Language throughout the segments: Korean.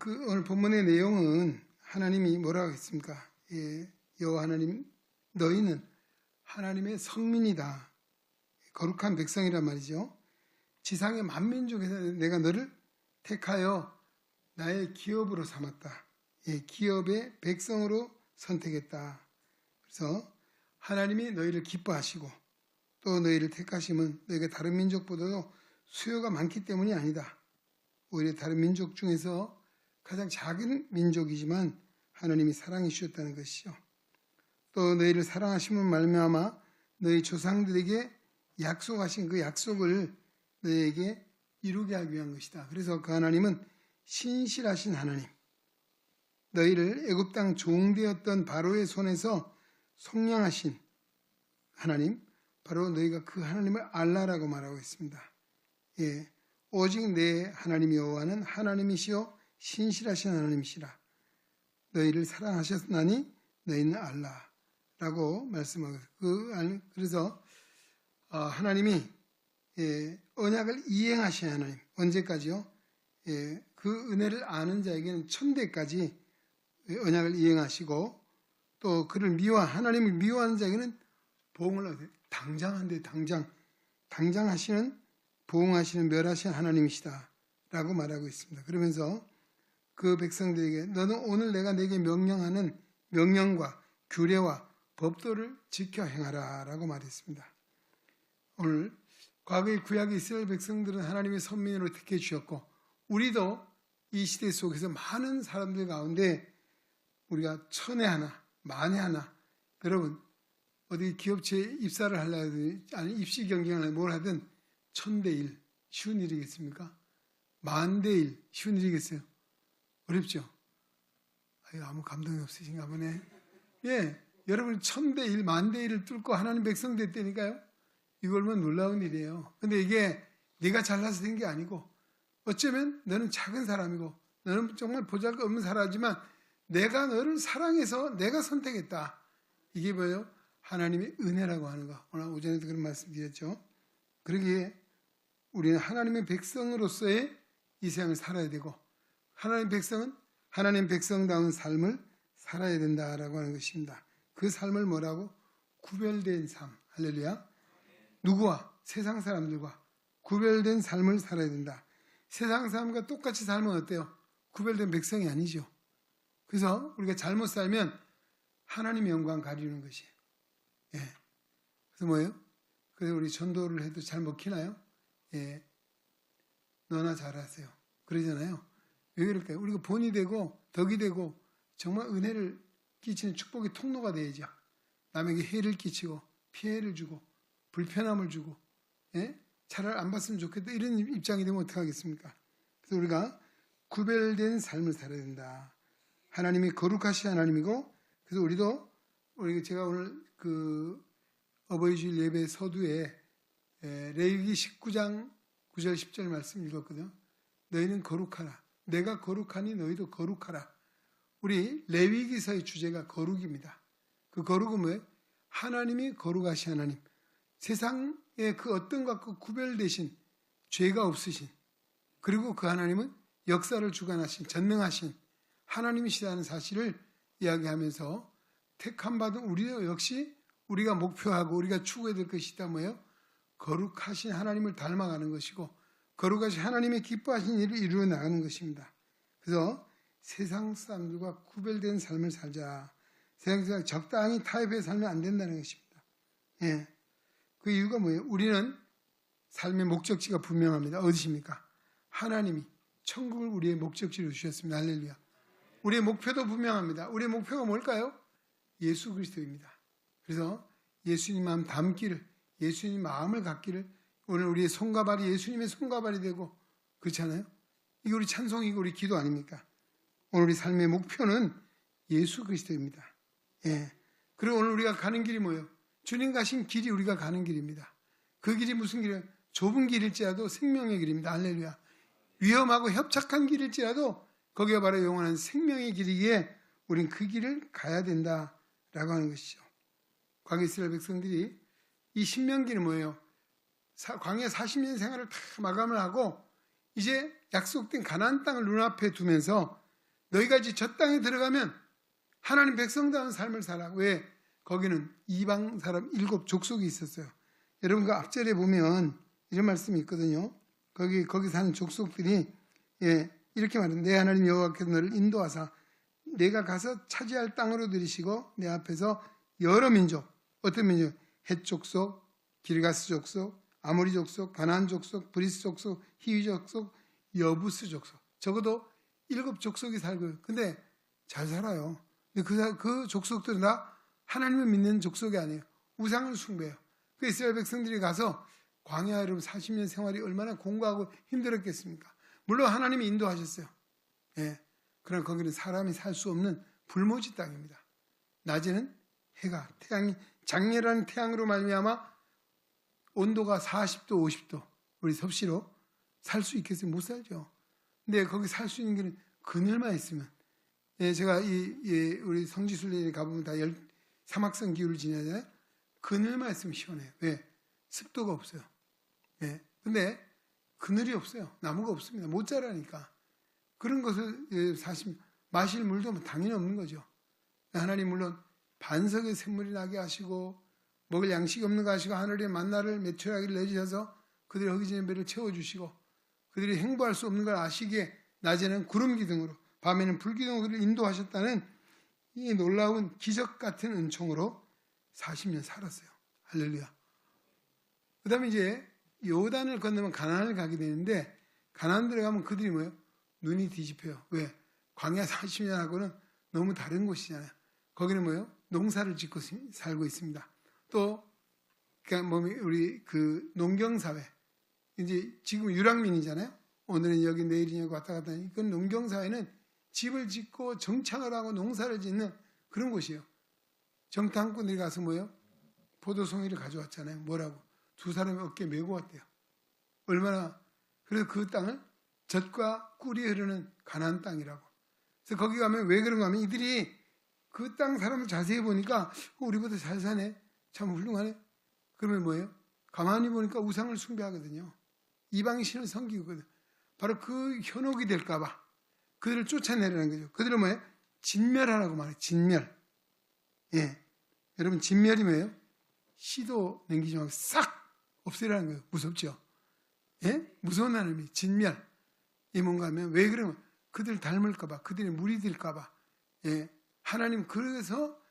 오늘 본문의 내용은 하나님이 뭐라고 했습니까? 여호와 하나님, 너희는 하나님의 성민이다. 거룩한 백성이란 말이죠. 지상의 만민족에서 내가 너를 택하여 나의 기업으로 삼았다. 기업의 백성으로 선택했다. 그래서 하나님이 너희를 기뻐하시고 또 너희를 택하심은 너희가 다른 민족보다도 수요가 많기 때문이 아니다. 오히려 다른 민족 중에서 가장 작은 민족이지만 하나님이 사랑해 주셨다는 것이죠. 또 너희를 사랑하심은 말미암아 너희 조상들에게 약속하신 그 약속을 너희에게 이루게 하기 위한 것이다. 그래서 그 하나님은 신실하신 하나님, 너희를 애굽 땅 종되었던 바로의 손에서 속량하신 하나님, 바로 너희가 그 하나님을 알라라고 말하고 있습니다. 오직 내 하나님 여호와는 하나님이시요 신실하신 하나님이시라. 너희를 사랑하셨나니 너희는 알라라고 말씀하고 있습니다. 그래서 하나님이 언약을 이행하신 하나님, 언제까지요? 그 은혜를 아는 자에게는 천대까지 언약을 이행하시고 또 그를 하나님을 미워하는 자에게는 보응을 하세요. 당장한데 당장 하시는 보응하시는 멸하시는 하나님이시다 라고 말하고 있습니다. 그러면서 그 백성들에게 너는 오늘 내가 내게 명령하는 명령과 규례와 법도를 지켜 행하라 라고 말했습니다. 오늘 과거의 구약의 이스라엘 백성들은 하나님의 선민으로 택해 주셨고 우리도 이 시대 속에서 많은 사람들 가운데 우리가 천에 하나, 만에 하나, 여러분 어디 기업체에 입사를 하려든 아니 입시 경쟁을 하든 뭘 하든 1000대1 쉬운 일이겠습니까? 10,000대1 쉬운 일이겠어요? 어렵죠? 아무 감동이 없으신가 보네. 여러분 1000대1, 10,000대1을 뚫고 하나님 백성 됐다니까요. 이거 얼마나 놀라운 일이에요. 근데 이게 네가 잘나서 된 게 아니고 어쩌면 너는 작은 사람이고 너는 정말 보잘것없는 사람이지만 내가 너를 사랑해서 내가 선택했다. 이게 뭐예요? 하나님의 은혜라고 하는 거. 오늘 오전에도 그런 말씀 드렸죠. 그러기에 우리는 하나님의 백성으로서의 이 세상을 살아야 되고 하나님 백성은 하나님 백성다운 삶을 살아야 된다라고 하는 것입니다. 그 삶을 뭐라고? 구별된 삶. 할렐루야. 누구와? 세상 사람들과 구별된 삶을 살아야 된다. 세상 사람과 똑같이 살면 어때요? 구별된 백성이 아니죠. 그래서 우리가 잘못 살면 하나님의 영광 가리는 것이에요. 그래서 뭐예요? 그래서 우리 전도를 해도 잘 먹히나요? 너나 잘하세요. 그러잖아요. 왜 그럴까요? 우리가 본이 되고 덕이 되고 정말 은혜를 끼치는 축복의 통로가 되야죠. 남에게 해를 끼치고 피해를 주고 불편함을 주고 차라리 안 봤으면 좋겠다 이런 입장이 되면 어떡하겠습니까? 그래서 우리가 구별된 삶을 살아야 된다. 하나님이 거룩하신 하나님이고 그래서 제가 오늘 그 어버이주일 예배 서두에 레위기 19장 9절 10절 말씀 읽었거든요. 너희는 거룩하라. 내가 거룩하니 너희도 거룩하라. 우리 레위기서의 주제가 거룩입니다. 그 거룩은 뭐예요? 하나님이 거룩하신 하나님. 세상의 그 어떤 것과 구별되신 죄가 없으신 그리고 그 하나님은 역사를 주관하신 전능하신 하나님이시라는 사실을 이야기하면서 택함 받은 우리도 역시 우리가 목표하고 우리가 추구해야 될 것이 있다 뭐예요? 거룩하신 하나님을 닮아가는 것이고 거룩하신 하나님의 기뻐하신 일을 이루어 나가는 것입니다. 그래서 세상 사람들과 구별된 삶을 살자. 세상 사람 적당히 타협해 살면 안 된다는 것입니다. 그 이유가 뭐예요? 우리는 삶의 목적지가 분명합니다. 어디십니까? 하나님이 천국을 우리의 목적지로 주셨습니다. 할렐루야. 우리의 목표도 분명합니다. 우리의 목표가 뭘까요? 예수 그리스도입니다. 그래서 예수님 마음 담기를, 예수님 마음을 갖기를 오늘 우리의 손과 발이 예수님의 손과 발이 되고 그렇잖아요. 이게 우리 찬송이고 우리 기도 아닙니까? 오늘 우리 삶의 목표는 예수 그리스도입니다. 그리고 오늘 우리가 가는 길이 뭐예요? 주님 가신 길이 우리가 가는 길입니다. 그 길이 무슨 길이에요? 좁은 길일지라도 생명의 길입니다. 할렐루야. 위험하고 협착한 길일지라도 거기가 바로 영원한 생명의 길이기에 우린 그 길을 가야 된다라고 하는 것이죠. 과거 이스라엘 백성들이 이 신명기는 뭐예요? 광야 40년 생활을 다 마감을 하고 이제 약속된 가나안 땅을 눈앞에 두면서 너희가 이제 저 땅에 들어가면 하나님 백성다운 삶을 살아. 왜? 거기는 이방 사람 7 족속이 있었어요. 여러분 그 앞절에 보면 이런 말씀이 있거든요. 거기 사는 족속들이 이렇게 말합니다. 내 하나님 여호와께서 너를 인도하사 내가 가서 차지할 땅으로 들이시고 내 앞에서 여러 민족, 어떤 민족? 헷 족속, 기르가스 족속, 아모리 족속, 가나안 족속, 브리스 족속, 히위 족속, 여부스 족속. 적어도 7 족속이 살고요. 근데 잘 살아요. 근데 그 족속들은 다 하나님을 믿는 족속이 아니에요. 우상을 숭배해요. 그 이스라엘 백성들이 가서 광야로 40년 생활이 얼마나 공고하고 힘들었겠습니까? 물론 하나님이 인도하셨어요. 그러나 거기는 사람이 살 수 없는 불모지 땅입니다. 낮에는 해가 태양이 장렬한 태양으로 말미암아 온도가 40도, 50도 우리 섭씨로 살 수 있겠어요? 못 살죠. 근데 거기 살 수 있는 길은 그늘만 있으면 제가 우리 성지순례에 가보면 다 사막성 기후를 지나잖아요. 그늘만 있으면 시원해요. 왜? 습도가 없어요. 근데 그늘이 없어요. 나무가 없습니다. 못 자라니까. 그런 것을 마실 물도 당연히 없는 거죠. 하나님 물론 반석의 샘물이 나게 하시고 먹을 양식이 없는 거 하시고 하늘의 만나를 매출하기를 내주셔서 그들의 허기지는 배를 채워주시고 그들이 행보할 수 없는 걸 아시기에 낮에는 구름 기둥으로 밤에는 불 기둥으로 그들을 인도하셨다는 이 놀라운 기적 같은 은총으로 40년 살았어요. 할렐루야. 그 다음에 이제 요단을 건너면 가나안을 가게 되는데 가나안 들어가면 그들이 뭐예요? 눈이 뒤집혀요. 왜? 광야 40년하고는 너무 다른 곳이잖아요. 거기는 뭐예요? 농사를 짓고 살고 있습니다. 또 그러니까 우리 그 농경사회 이제 지금 유랑민이잖아요. 오늘은 여기 내일은 여기 왔다 갔다 하니 그 농경사회는 집을 짓고 정착을 하고 농사를 짓는 그런 곳이에요. 정탐꾼들이 가서 뭐예요? 포도송이를 가져왔잖아요. 뭐라고? 2 사람이 어깨에 메고 왔대요. 얼마나 그래서 그 땅을 젖과 꿀이 흐르는 가나안 땅이라고. 그래서 거기 가면 왜 그런가 하면 이들이 그 땅 사람을 자세히 보니까 우리보다 잘 사네. 참 훌륭하네. 그러면 뭐예요? 가만히 보니까 우상을 숭배하거든요. 이방의 신을 섬기거든요. 바로 그 현혹이 될까 봐 그들을 쫓아내려는 거죠. 그들은 뭐예요? 진멸하라고 말해요. 진멸. 여러분 진멸이 뭐예요? 시도 냉기지 말고 싹 없애라는 거예요. 무섭죠? 무서운 하나님이 진멸. 이 뭔가 하면 왜 그러면 그들 닮을까 봐 그들의 물이 될까 봐 하나님 그래서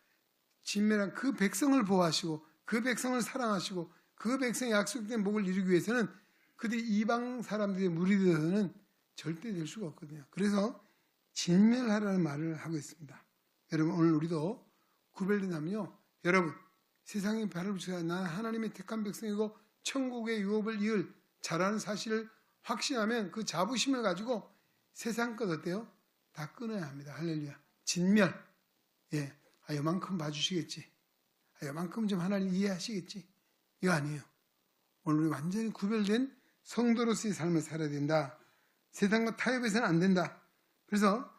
진멸한 그 백성을 보호하시고 그 백성을 사랑하시고 그 백성의 약속된 복을 이루기 위해서는 그들이 이방 사람들의 물이 되어서는 절대 될 수가 없거든요. 그래서 진멸하라는 말을 하고 있습니다. 여러분 오늘 우리도 구별된다면요. 여러분 세상에 발을 붙여야 난 하나님의 택한 백성이고 천국의 유업을 이을 자라는 사실을 확신하면 그 자부심을 가지고 세상 것 어때요? 다 끊어야 합니다. 할렐루야. 진멸. 요만큼 봐주시겠지. 요만큼 좀 하나님 이해하시겠지. 이거 아니에요. 오늘 우리 완전히 구별된 성도로서의 삶을 살아야 된다. 세상과 타협해서는 안 된다. 그래서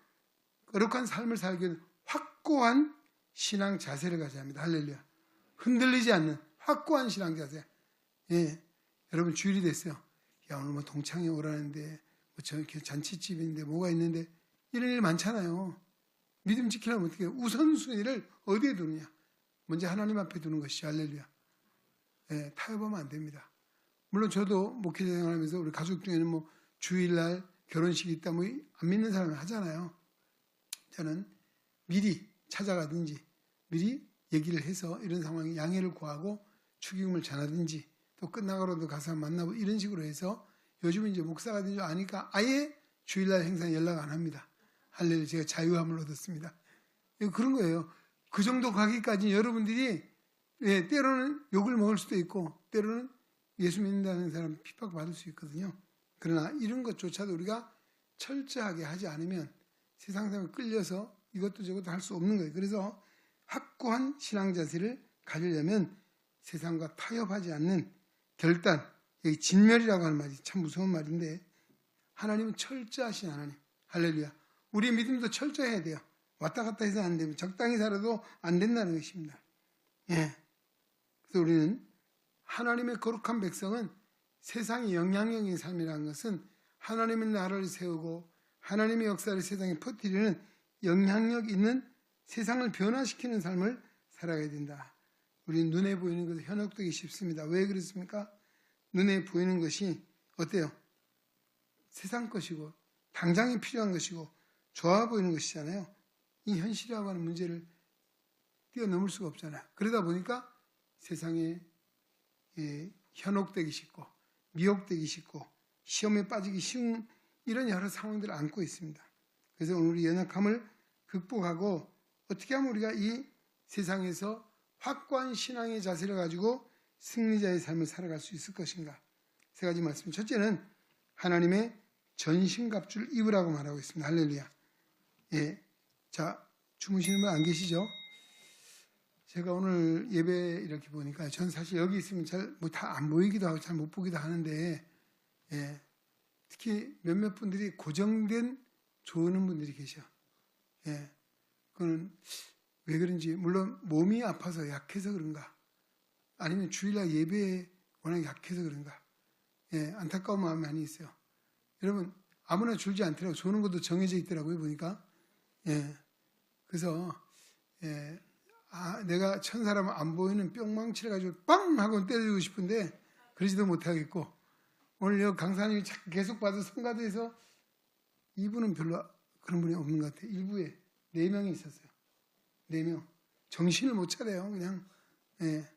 거룩한 삶을 살기 위해 확고한 신앙 자세를 가져야 합니다. 할렐루야. 흔들리지 않는 확고한 신앙 자세. 여러분 주일이 됐어요. 야 오늘 뭐 동창회 오라는데 뭐 저렇게 잔치집인데 뭐가 있는데 이런 일 많잖아요. 믿음 지키려면 어떻게 해요? 우선순위를 어디에 두느냐. 먼저 하나님 앞에 두는 것이죠. 할렐루야. 타협하면 안 됩니다. 물론 저도 목회자 생활하면서 우리 가족 중에는 뭐 주일날 결혼식이 있다 뭐 안 믿는 사람은 하잖아요. 저는 미리 찾아가든지 미리 얘기를 해서 이런 상황에 양해를 구하고 축의금을 전하든지 또 끝나고라도 가서 만나고 이런 식으로 해서 요즘은 이제 목사가 된 줄 아니까 아예 주일날 행사에 연락 안 합니다. 할렐루야. 제가 자유함을 얻었습니다. 그런 거예요. 그 정도 가기까지 여러분들이 때로는 욕을 먹을 수도 있고 때로는 예수 믿는다는 사람 핍박받을 수 있거든요. 그러나 이런 것조차도 우리가 철저하게 하지 않으면 세상 사람에 끌려서 이것도 저것도 할 수 없는 거예요. 그래서 확고한 신앙 자세를 가지려면 세상과 타협하지 않는 결단, 여기 진멸이라고 하는 말이 참 무서운 말인데 하나님은 철저하신 하나님. 할렐루야. 우리의 믿음도 철저해야 돼요. 왔다 갔다 해서 안 되면 적당히 살아도 안 된다는 것입니다. 그래서 우리는 하나님의 거룩한 백성은 세상의 영향력의 삶이라는 것은 하나님의 나라를 세우고 하나님의 역사를 세상에 퍼뜨리는 영향력 있는 세상을 변화시키는 삶을 살아가야 된다. 우리 눈에 보이는 것에 현혹되기 쉽습니다. 왜 그렇습니까? 눈에 보이는 것이 어때요? 세상 것이고 당장에 필요한 것이고 좋아 보이는 것이잖아요. 이 현실이라고 하는 문제를 뛰어넘을 수가 없잖아요. 그러다 보니까 세상에 현혹되기 쉽고 미혹되기 쉽고 시험에 빠지기 쉬운 이런 여러 상황들을 안고 있습니다. 그래서 오늘 우리 연약함을 극복하고 어떻게 하면 우리가 이 세상에서 확고한 신앙의 자세를 가지고 승리자의 삶을 살아갈 수 있을 것인가? 세 가지 말씀. 첫째는 하나님의 전신갑주를 입으라고 말하고 있습니다. 할렐루야. 예. 자, 주무시는 분 안 계시죠? 제가 오늘 예배 이렇게 보니까 전 사실 여기 있으면 잘 다 안 보이기도 하고 잘 못 보기도 하는데, 예. 특히 몇몇 분들이 고정된 조는 분들이 계셔. 예. 그거는 왜 그런지, 물론 몸이 아파서 약해서 그런가, 아니면 주일날 예배에 워낙 약해서 그런가, 예. 안타까운 마음이 많이 있어요. 여러분, 아무나 줄지 않더라고. 조는 것도 정해져 있더라고요, 보니까. 예. 그래서, 예. 내가 천사람 안 보이는 뿅망치를 가지고 빵! 하고 때려주고 싶은데, 그러지도 못하겠고, 오늘 여기 강사님이 계속 봐도 성가대에서 이분은 별로 그런 분이 없는 것 같아요. 일부에 4명이 있었어요. 4명. 정신을 못 차려요. 그냥, 예.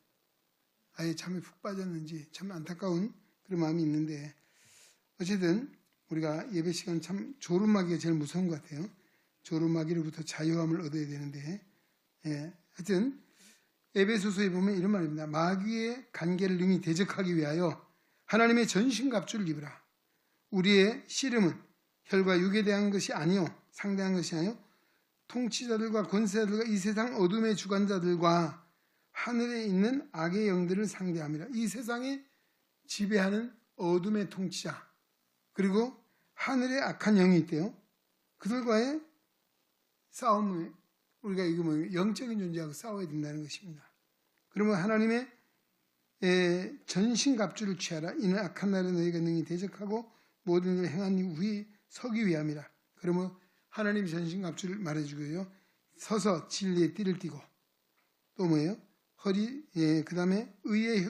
아예 잠에 푹 빠졌는지 참 안타까운 그런 마음이 있는데, 어쨌든 우리가 예배 시간 참 조르마귀가 제일 무서운 것 같아요. 조르마귀로부터 자유함을 얻어야 되는데, 예. 하여튼 에베소서에 보면 이런 말입니다. 마귀의 간계를 능히 대적하기 위하여 하나님의 전신갑주를 입으라. 우리의 씨름은 혈과 육에 대한 것이 아니요, 상대한 것이 아니요, 통치자들과 권세자들과 이 세상 어둠의 주관자들과 하늘에 있는 악의 영들을 상대함이라. 이 세상에 지배하는 어둠의 통치자, 그리고 하늘에 악한 영이 있대요. 그들과의 싸움을 우리가 이거 뭐 영적인 존재하고 싸워야 된다는 것입니다. 그러면 하나님의 전신갑주를 취하라. 이는 악한 날에 너희가 능히 대적하고 모든 일을 행한 후에 서기 위함이라. 그러면 하나님의 전신갑주를 말해주고요. 서서 진리의 띠를 띠고, 또 뭐예요? 허리, 그 다음에 의의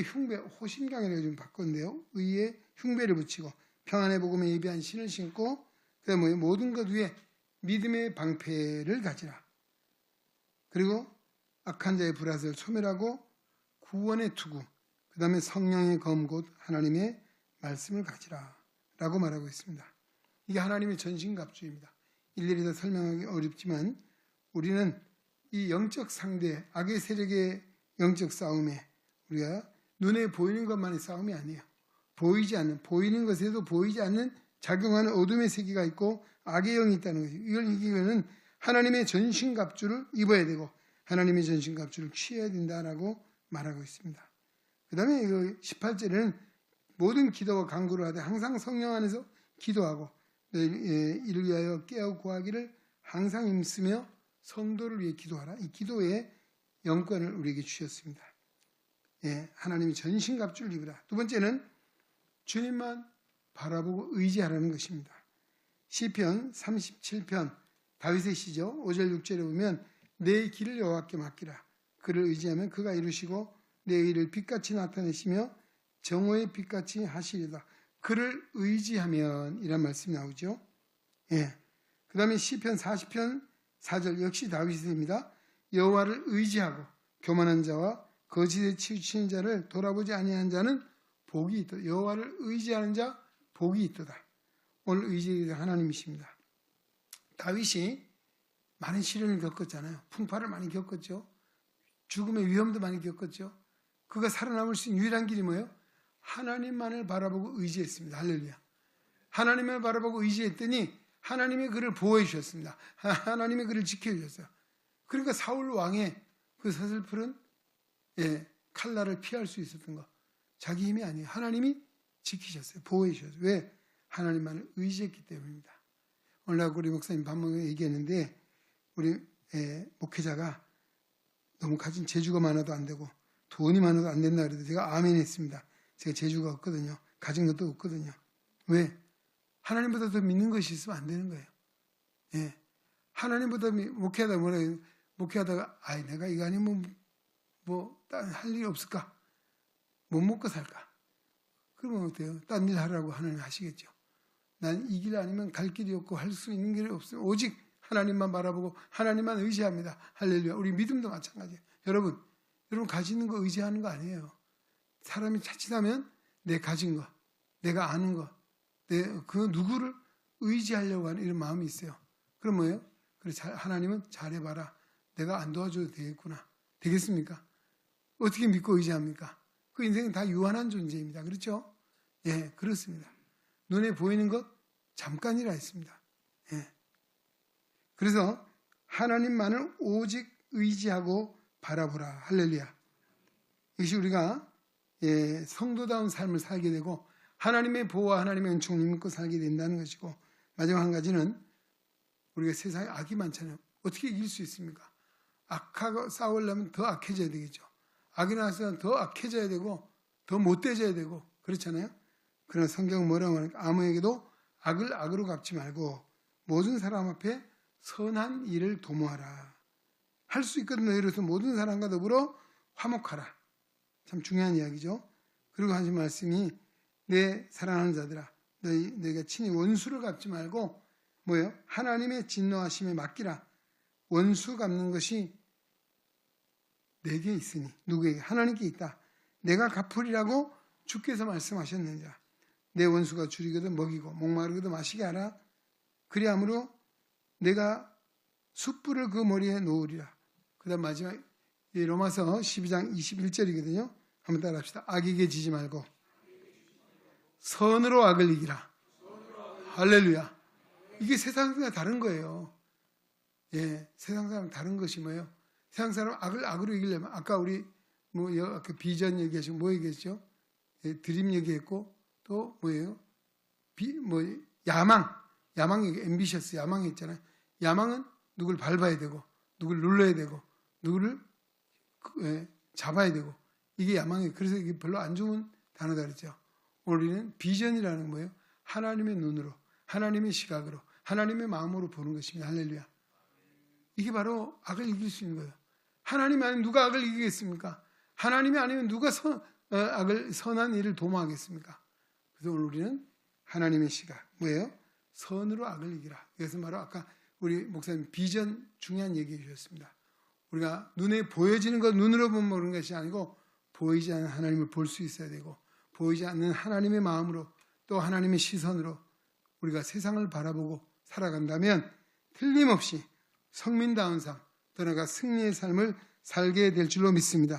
흉배, 호심경이라고 좀 바꿨는데요. 의의 흉배를 붙이고, 평안의 복음에 예비한 신을 신고, 그 다음에 뭐예요? 모든 것 위에 믿음의 방패를 가지라. 그리고 악한 자의 불화를 소멸하고 구원의 투구, 그 다음에 성령의 검 곧 하나님의 말씀을 가지라 라고 말하고 있습니다. 이게 하나님의 전신갑주입니다. 일일이 다 설명하기 어렵지만 우리는 이 영적 상대, 악의 세력의 영적 싸움에 우리가 눈에 보이는 것만의 싸움이 아니에요. 보이는 것에도 보이지 않는 작용하는 어둠의 세계가 있고 악의 영이 있다는 거죠. 이걸 이기려면 하나님의 전신갑주를 입어야 되고 하나님의 전신갑주를 취해야 된다라고 말하고 있습니다. 그 다음에 18절에는 모든 기도와 간구를 하되 항상 성령 안에서 기도하고 이를 위하여 깨어 구하기를 항상 힘쓰며 성도를 위해 기도하라. 이 기도의 영권을 우리에게 주셨습니다. 하나님의 전신갑주를 입으라. 두 번째는 주님만 바라보고 의지하라는 것입니다. 시편 37편 다윗의 시죠. 5절 6절에 보면 내 길을 여호와께 맡기라. 그를 의지하면 그가 이루시고 내 의를 빛같이 나타내시며 정오의 빛같이 하시리다. 그를 의지하면 이란 말씀이 나오죠. 그 다음에 시편 40편 4절 역시 다윗입니다. 여호와를 의지하고 교만한 자와 거짓에 치우치는 자를 돌아보지 아니한 자는 복이 있다. 여호와를 의지하는 자 복이 있도다. 오늘 의지가 하나님이십니다. 다윗이 많은 시련을 겪었잖아요. 풍파를 많이 겪었죠. 죽음의 위험도 많이 겪었죠. 그가 살아남을 수 있는 유일한 길이 뭐예요? 하나님만을 바라보고 의지했습니다. 할렐루야. 하나님을 바라보고 의지했더니 하나님이 그를 보호해 주셨습니다. 하나님이 그를 지켜주셨어요. 그러니까 사울 왕의 그 서슬프른 칼날을 피할 수 있었던 거 자기 힘이 아니에요. 하나님이 지키셨어요. 보호해 주셨어요. 왜? 하나님만을 의지했기 때문입니다. 오늘 우리 목사님 밥 먹으면서 얘기했는데 우리 목회자가 너무 가진 재주가 많아도 안 되고 돈이 많아도 안 된다 그래도 제가 아멘 했습니다. 제가 재주가 없거든요. 가진 것도 없거든요. 왜? 하나님보다 더 믿는 것이 있으면 안 되는 거예요. 예. 하나님보다 목회하다 뭐래요? 목회하다가 내가 이거 아니면 뭐 할 일이 없을까? 못 먹고 살까? 그러면 어때요? 딴 일 하라고 하나님 하시겠죠. 난 이 길 아니면 갈 길이 없고 할 수 있는 길이 없어요. 오직 하나님만 바라보고 하나님만 의지합니다. 할렐루야. 우리 믿음도 마찬가지예요. 여러분 가지는 거 의지하는 거 아니에요. 사람이 자칫하면 내 가진 거, 내가 아는 거, 그 누구를 의지하려고 하는 이런 마음이 있어요. 그럼 뭐예요? 그래, 하나님은 잘해봐라. 내가 안 도와줘도 되겠구나. 되겠습니까? 어떻게 믿고 의지합니까? 그 인생은 다 유한한 존재입니다. 그렇죠? 예, 그렇습니다. 눈에 보이는 것 잠깐이라 했습니다. 예. 그래서 하나님만을 오직 의지하고 바라보라. 할렐루야. 이것이 우리가 성도다운 삶을 살게 되고 하나님의 보호와 하나님의 은총을 믿고 살게 된다는 것이고, 마지막 한 가지는 우리가 세상에 악이 많잖아요. 어떻게 이길 수 있습니까? 악하고 싸우려면 더 악해져야 되겠죠. 악이 나서는 더 악해져야 되고 더 못돼져야 되고 그렇잖아요. 그러나 성경은 뭐라고 하니까 아무에게도 악을 악으로 갚지 말고 모든 사람 앞에 선한 일을 도모하라. 할 수 있거든요. 예를 들어서 모든 사람과 더불어 화목하라. 참 중요한 이야기죠. 그리고 하신 말씀이 내 사랑하는 자들아 너희가 친히 원수를 갚지 말고 뭐예요? 하나님의 진노하심에 맡기라. 원수 갚는 것이 내게 있으니 누구에게? 하나님께 있다. 내가 갚으리라고 주께서 말씀하셨느니라. 내 원수가 줄이거든 먹이고 목마르거든 마시게 하라. 그리함으로 내가 숯불을 그 머리에 놓으리라. 그 다음 마지막 로마서 12장 21절이거든요. 한번 따라합시다. 악에게 지지 말고 선으로 악을 이기라. 할렐루야. 이게 세상 사람과 다른 거예요. 예, 세상 사람 다른 것이 뭐예요? 세상 사람 악을 악으로 이기려면 아까 우리 그 비전 얘기하시고 뭐 얘기했죠? 예, 드림 얘기했고 또 뭐예요? 야망 얘기, 앰비셔스 야망이 있잖아요. 야망은 누굴 밟아야 되고 누굴 눌러야 되고 누구를 잡아야 되고 이게 야망이에요. 그래서 이게 별로 안 좋은 단어다 그랬죠. 우리는 비전이라는 거예요. 하나님의 눈으로, 하나님의 시각으로, 하나님의 마음으로 보는 것입니다. 할렐루야. 이게 바로 악을 이길 수 있는 거예요. 하나님이 아니면 누가 악을 이기겠습니까? 하나님이 아니면 누가 선한 일을 도모하겠습니까? 그래서 오늘 우리는 하나님의 시각, 뭐예요? 선으로 악을 이기라. 이것은 바로 아까 우리 목사님 비전 중요한 얘기해 주셨습니다. 우리가 눈에 보여지는 것 눈으로 보는 것이 아니고 보이지 않는 하나님을 볼 수 있어야 되고 보이지 않는 하나님의 마음으로 또 하나님의 시선으로 우리가 세상을 바라보고 살아간다면 틀림없이 성민다운 삶, 더 나아가 승리의 삶을 살게 될 줄로 믿습니다.